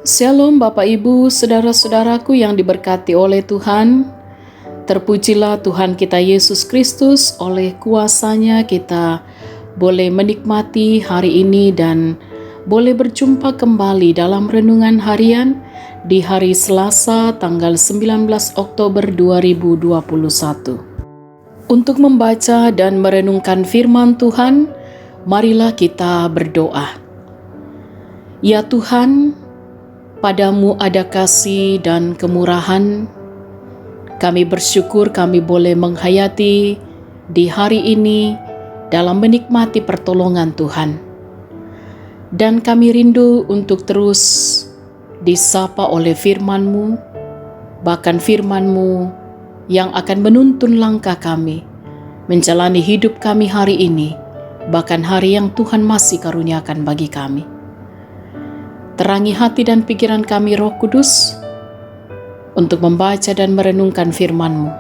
Shalom Bapak Ibu, saudara-saudaraku yang diberkati oleh Tuhan. Terpujilah Tuhan kita Yesus Kristus, oleh kuasa-Nya kita boleh menikmati hari ini dan boleh berjumpa kembali dalam renungan harian di hari Selasa tanggal 19 Oktober 2021. Untuk membaca dan merenungkan firman Tuhan, marilah kita berdoa. Ya Tuhan, Padamu ada kasih dan kemurahan. Kami bersyukur kami boleh menghayati di hari ini dalam menikmati pertolongan Tuhan. Dan kami rindu untuk terus disapa oleh firman-Mu, bahkan firman-Mu yang akan menuntun langkah kami, menjalani hidup kami hari ini, bahkan hari yang Tuhan masih karuniakan bagi kami. Terangi hati dan pikiran kami Roh Kudus untuk membaca dan merenungkan firman-Mu.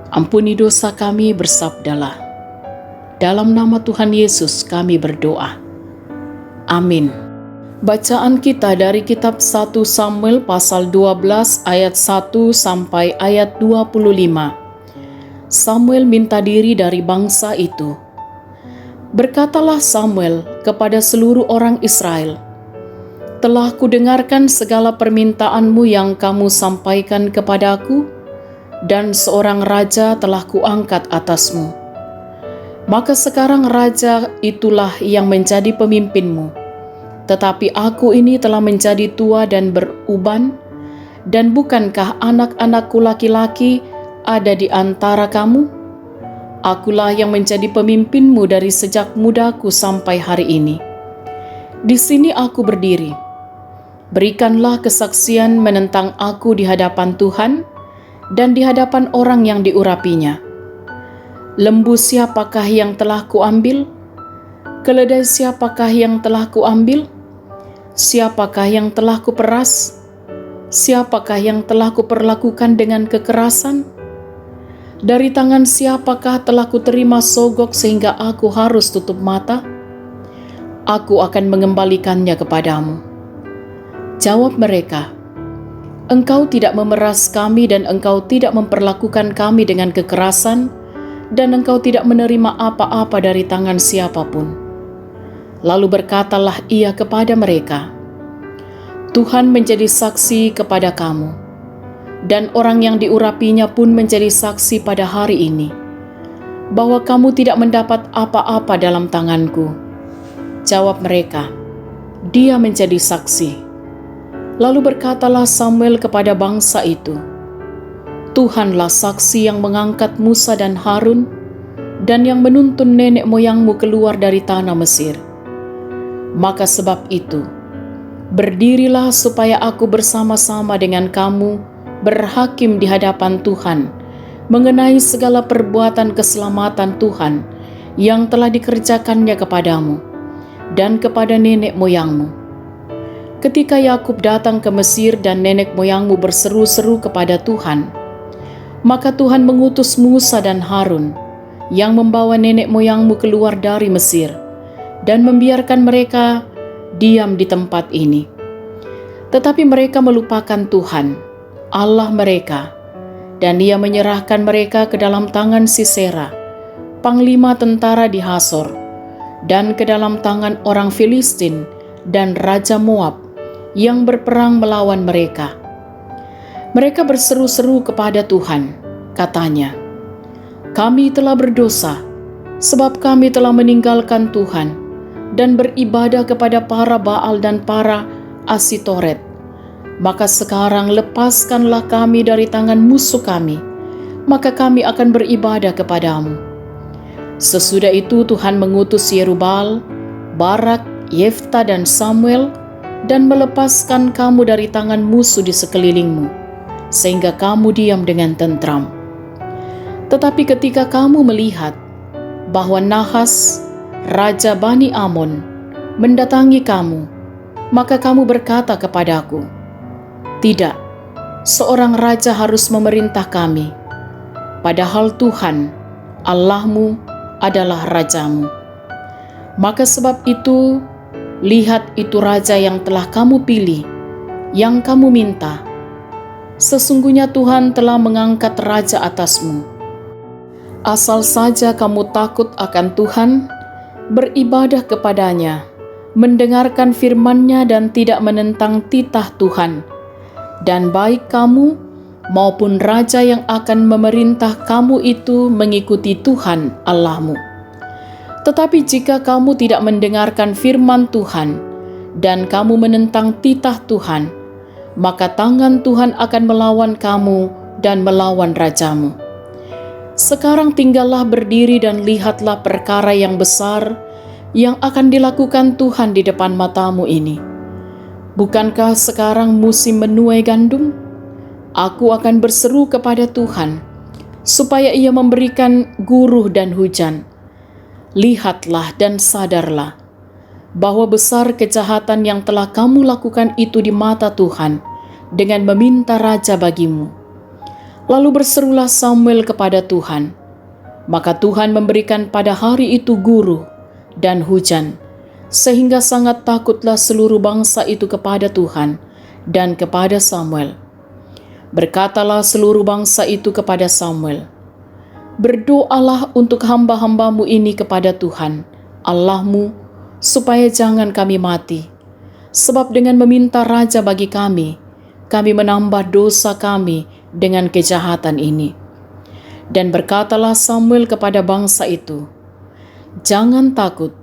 Ampuni dosa kami, bersabdalah. Dalam nama Tuhan Yesus kami berdoa. Amin. Bacaan kita dari kitab 1 Samuel pasal 12 ayat 1 sampai ayat 25. Samuel minta diri dari bangsa itu. Berkatalah Samuel kepada seluruh orang Israel, "Telah kudengarkan segala permintaanmu yang kamu sampaikan kepadaku, dan seorang raja telah kuangkat atasmu. Maka sekarang raja itulah yang menjadi pemimpinmu. Tetapi aku ini telah menjadi tua dan beruban, dan bukankah anak-anakku laki-laki ada di antara kamu? Akulah yang menjadi pemimpinmu dari sejak mudaku sampai hari ini. Di sini aku berdiri. Berikanlah kesaksian menentang aku di hadapan Tuhan dan di hadapan orang yang diurapinya. Lembu siapakah yang telah kuambil? Keledai siapakah yang telah kuambil? Siapakah yang telah kuperas? Siapakah yang telah kuperlakukan dengan kekerasan? Dari tangan siapakah telah kuterima sogok sehingga aku harus tutup mata? Aku akan mengembalikannya kepadamu." Jawab mereka, "Engkau tidak memeras kami dan engkau tidak memperlakukan kami dengan kekerasan, dan engkau tidak menerima apa-apa dari tangan siapapun." Lalu berkatalah ia kepada mereka, "Tuhan menjadi saksi kepada kamu, dan orang yang diurapinya pun menjadi saksi pada hari ini, bahwa kamu tidak mendapat apa-apa dalam tanganku." Jawab mereka, "Dia menjadi saksi." Lalu berkatalah Samuel kepada bangsa itu, "Tuhanlah saksi yang mengangkat Musa dan Harun, dan yang menuntun nenek moyangmu keluar dari tanah Mesir. Maka sebab itu, berdirilah supaya aku bersama-sama dengan kamu berhakim di hadapan Tuhan mengenai segala perbuatan keselamatan Tuhan yang telah dikerjakannya kepadamu dan kepada nenek moyangmu. Ketika Yakub datang ke Mesir dan nenek moyangmu berseru-seru kepada Tuhan, maka Tuhan mengutus Musa dan Harun yang membawa nenek moyangmu keluar dari Mesir dan membiarkan mereka diam di tempat ini. Tetapi mereka melupakan Tuhan, Allah mereka, dan Ia menyerahkan mereka ke dalam tangan Sisera, panglima tentara di Hasor, dan ke dalam tangan orang Filistin dan Raja Moab yang berperang melawan mereka. Mereka berseru-seru kepada Tuhan, katanya, "Kami telah berdosa, sebab kami telah meninggalkan Tuhan dan beribadah kepada para Baal dan para Asitoret. Maka sekarang lepaskanlah kami dari tangan musuh kami, maka kami akan beribadah kepadamu." Sesudah itu Tuhan mengutus Yerubal, Barak, Yefta dan Samuel dan melepaskan kamu dari tangan musuh di sekelilingmu, sehingga kamu diam dengan tentram. Tetapi ketika kamu melihat bahwa Nahas, Raja Bani Amon, mendatangi kamu, maka kamu berkata kepadaku, "Tidak, seorang raja harus memerintah kami, padahal Tuhan, Allahmu, adalah rajamu." Maka sebab itu, Lihat, itu raja yang telah kamu pilih, yang kamu minta. Sesungguhnya Tuhan telah mengangkat raja atasmu. Asal saja kamu takut akan Tuhan, beribadah kepadanya, mendengarkan firman-Nya dan tidak menentang titah Tuhan. Dan baik kamu maupun raja yang akan memerintah kamu itu mengikuti Tuhan Allahmu. Tetapi jika kamu tidak mendengarkan firman Tuhan dan kamu menentang titah Tuhan, maka tangan Tuhan akan melawan kamu dan melawan rajamu. Sekarang tinggallah berdiri dan lihatlah perkara yang besar yang akan dilakukan Tuhan di depan matamu ini. Bukankah sekarang musim menuai gandum? Aku akan berseru kepada Tuhan, supaya Ia memberikan guruh dan hujan. Lihatlah dan sadarlah, bahwa besar kejahatan yang telah kamu lakukan itu di mata Tuhan, dengan meminta raja bagimu. Lalu berserulah Samuel kepada Tuhan. Maka Tuhan memberikan pada hari itu guruh dan hujan, sehingga sangat takutlah seluruh bangsa itu kepada Tuhan dan kepada Samuel. Berkatalah seluruh bangsa itu kepada Samuel, "Berdoalah untuk hamba-hambamu ini kepada Tuhan, Allahmu, supaya jangan kami mati. Sebab dengan meminta raja bagi kami menambah dosa kami dengan kejahatan ini." Dan berkatalah Samuel kepada bangsa itu, "Jangan takut,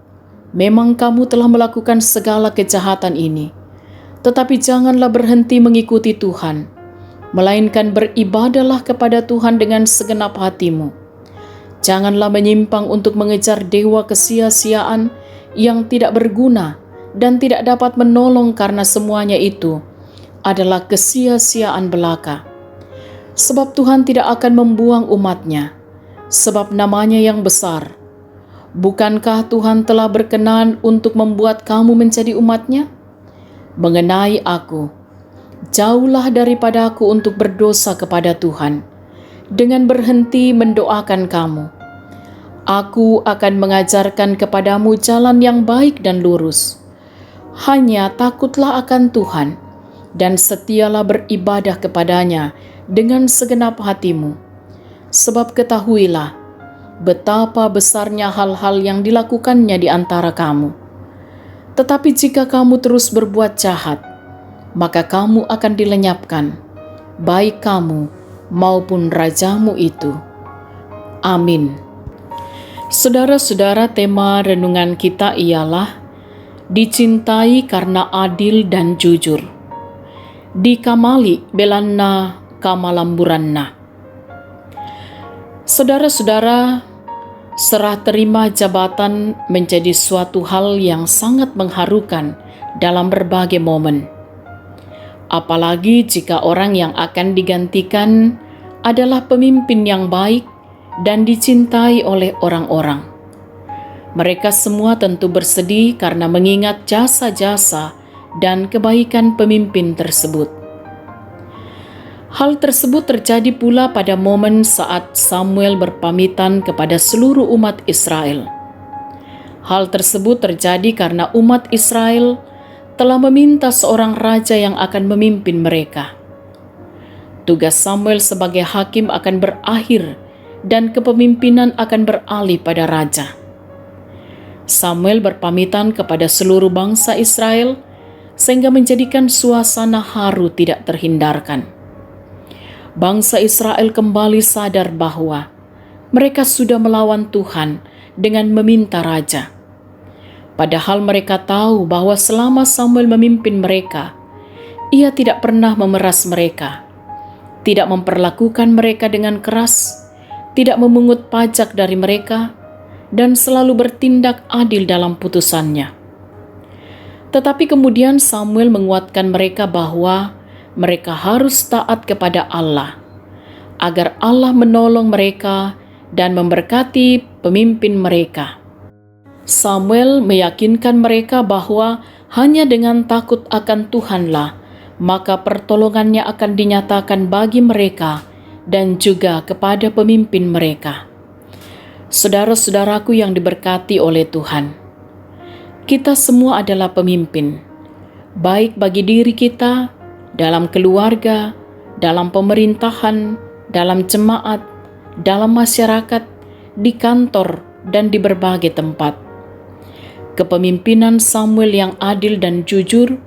memang kamu telah melakukan segala kejahatan ini. Tetapi janganlah berhenti mengikuti Tuhan, melainkan beribadahlah kepada Tuhan dengan segenap hatimu. Janganlah menyimpang untuk mengejar dewa kesia-siaan yang tidak berguna dan tidak dapat menolong, karena semuanya itu adalah kesia-siaan belaka. Sebab Tuhan tidak akan membuang umat-Nya, sebab namanya yang besar. Bukankah Tuhan telah berkenan untuk membuat kamu menjadi umat-Nya? Mengenai aku, jauhlah daripada aku untuk berdosa kepada Tuhan, dengan berhenti mendoakan kamu. Aku akan mengajarkan kepadamu jalan yang baik dan lurus. Hanya takutlah akan Tuhan, dan setialah beribadah kepadanya dengan segenap hatimu. Sebab ketahuilah betapa besarnya hal-hal yang dilakukannya di antara kamu. Tetapi jika kamu terus berbuat jahat, maka kamu akan dilenyapkan, baik kamu maupun rajamu itu. Amin. Saudara-saudara, tema renungan kita ialah dicintai karena adil dan jujur. Dikamali belanna kamalamburanna. Saudara-saudara, serah terima jabatan menjadi suatu hal yang sangat mengharukan dalam berbagai momen. Apalagi jika orang yang akan digantikan adalah pemimpin yang baik dan dicintai oleh orang-orang. Mereka semua tentu bersedih karena mengingat jasa-jasa dan kebaikan pemimpin tersebut. Hal tersebut terjadi pula pada momen saat Samuel berpamitan kepada seluruh umat Israel. Hal tersebut terjadi karena umat Israel telah meminta seorang raja yang akan memimpin mereka. Tugas Samuel sebagai hakim akan berakhir dan kepemimpinan akan beralih pada raja. Samuel berpamitan kepada seluruh bangsa Israel sehingga menjadikan suasana haru tidak terhindarkan. Bangsa Israel kembali sadar bahwa mereka sudah melawan Tuhan dengan meminta raja. Padahal mereka tahu bahwa selama Samuel memimpin mereka, ia tidak pernah memeras mereka, tidak memperlakukan mereka dengan keras, tidak memungut pajak dari mereka, dan selalu bertindak adil dalam putusannya. Tetapi kemudian Samuel menguatkan mereka bahwa mereka harus taat kepada Allah, agar Allah menolong mereka dan memberkati pemimpin mereka. Samuel meyakinkan mereka bahwa hanya dengan takut akan Tuhanlah, maka pertolongannya akan dinyatakan bagi mereka dan juga kepada pemimpin mereka. Saudara-saudaraku yang diberkati oleh Tuhan, Kita semua adalah pemimpin, baik bagi diri kita, dalam keluarga, dalam pemerintahan, dalam jemaat, dalam masyarakat, di kantor, dan di berbagai tempat. Kepemimpinan Samuel yang adil dan jujur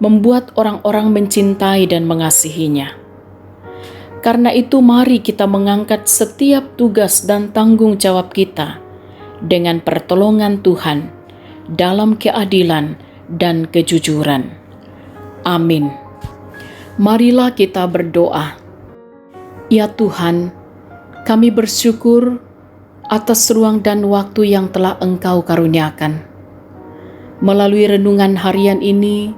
membuat orang-orang mencintai dan mengasihinya. Karena itu mari kita mengangkat setiap tugas dan tanggung jawab kita dengan pertolongan Tuhan dalam keadilan dan kejujuran. Amin. Marilah kita berdoa. Ya Tuhan, kami bersyukur atas ruang dan waktu yang telah Engkau karuniakan. Melalui renungan harian ini,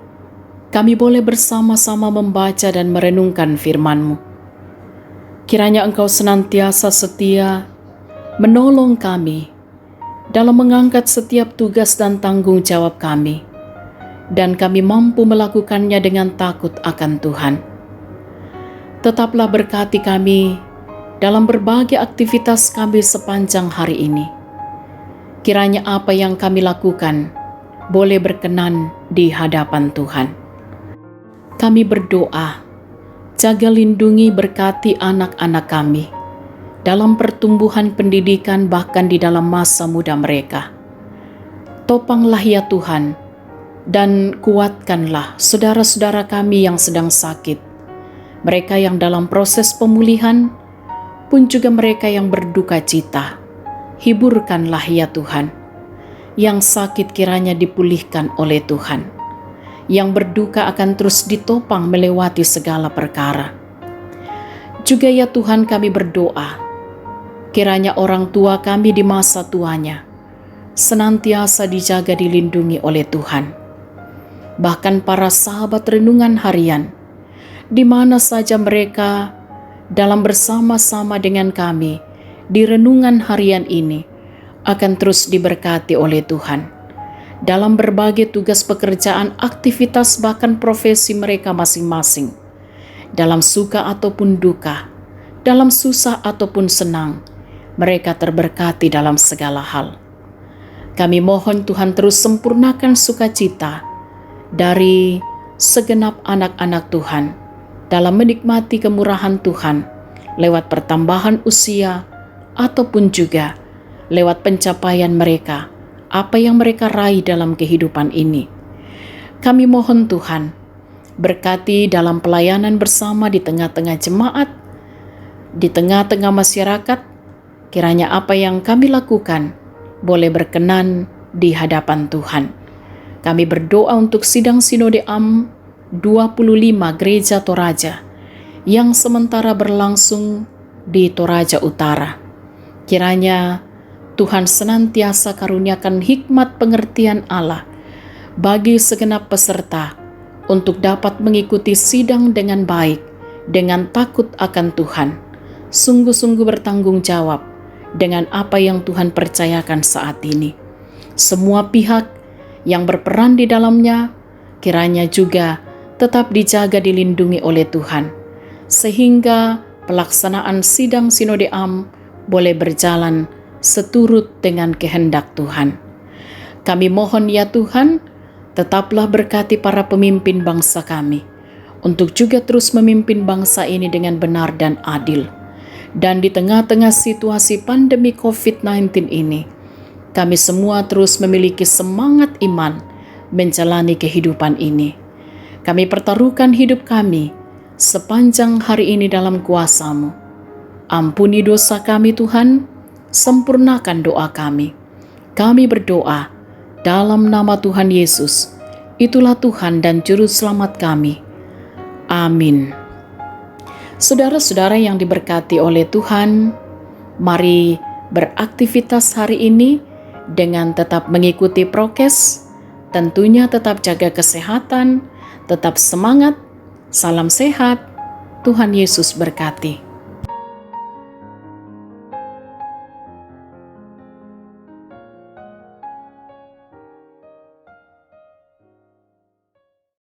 kami boleh bersama-sama membaca dan merenungkan firman-Mu. Kiranya Engkau senantiasa setia menolong kami dalam mengangkat setiap tugas dan tanggung jawab kami, dan kami mampu melakukannya dengan takut akan Tuhan. Tetaplah berkati kami dalam berbagai aktivitas kami sepanjang hari ini. Kiranya apa yang kami lakukan boleh berkenan di hadapan Tuhan. Kami berdoa, jaga lindungi berkati anak-anak kami dalam pertumbuhan pendidikan bahkan di dalam masa muda mereka. Topanglah ya Tuhan, dan kuatkanlah saudara-saudara kami yang sedang sakit, mereka yang dalam proses pemulihan, pun juga mereka yang berduka cita. Hiburkanlah ya Tuhan, yang sakit kiranya dipulihkan oleh Tuhan, yang berduka akan terus ditopang melewati segala perkara. Juga ya Tuhan kami berdoa, kiranya orang tua kami di masa tuanya senantiasa dijaga dilindungi oleh Tuhan. Bahkan para sahabat renungan harian, di mana saja mereka dalam bersama-sama dengan kami di renungan harian ini, akan terus diberkati oleh Tuhan dalam berbagai tugas pekerjaan, aktivitas, bahkan profesi mereka masing-masing, dalam suka ataupun duka, dalam susah ataupun senang, mereka terberkati dalam segala hal. Kami mohon Tuhan terus sempurnakan sukacita dari segenap anak-anak Tuhan dalam menikmati kemurahan Tuhan lewat pertambahan usia ataupun juga lewat pencapaian mereka, apa yang mereka raih dalam kehidupan ini. Kami mohon Tuhan, berkati dalam pelayanan bersama di tengah-tengah jemaat, di tengah-tengah masyarakat, kiranya apa yang kami lakukan boleh berkenan di hadapan Tuhan. Kami berdoa untuk sidang Sinode Am 25 Gereja Toraja yang sementara berlangsung di Toraja Utara. Kiranya Tuhan senantiasa karuniakan hikmat pengertian Allah bagi segenap peserta untuk dapat mengikuti sidang dengan baik, dengan takut akan Tuhan, sungguh-sungguh bertanggung jawab dengan apa yang Tuhan percayakan saat ini. Semua pihak yang berperan di dalamnya kiranya juga tetap dijaga dilindungi oleh Tuhan, sehingga pelaksanaan sidang Sinode Am boleh berjalan seturut dengan kehendak Tuhan. Kami mohon ya Tuhan, tetaplah berkati para pemimpin bangsa kami, untuk juga terus memimpin bangsa ini dengan benar dan adil. Dan di tengah-tengah situasi pandemi COVID-19 ini, kami semua terus memiliki semangat iman menjalani kehidupan ini. Kami pertaruhkan hidup kami sepanjang hari ini dalam kuasa-Mu. Ampuni dosa kami Tuhan, sempurnakan doa kami. Kami berdoa dalam nama Tuhan Yesus. Itulah Tuhan dan Juru Selamat kami. Amin. Saudara-saudara yang diberkati oleh Tuhan, mari beraktivitas hari ini dengan tetap mengikuti prokes, tentunya tetap jaga kesehatan, tetap semangat, salam sehat, Tuhan Yesus berkati.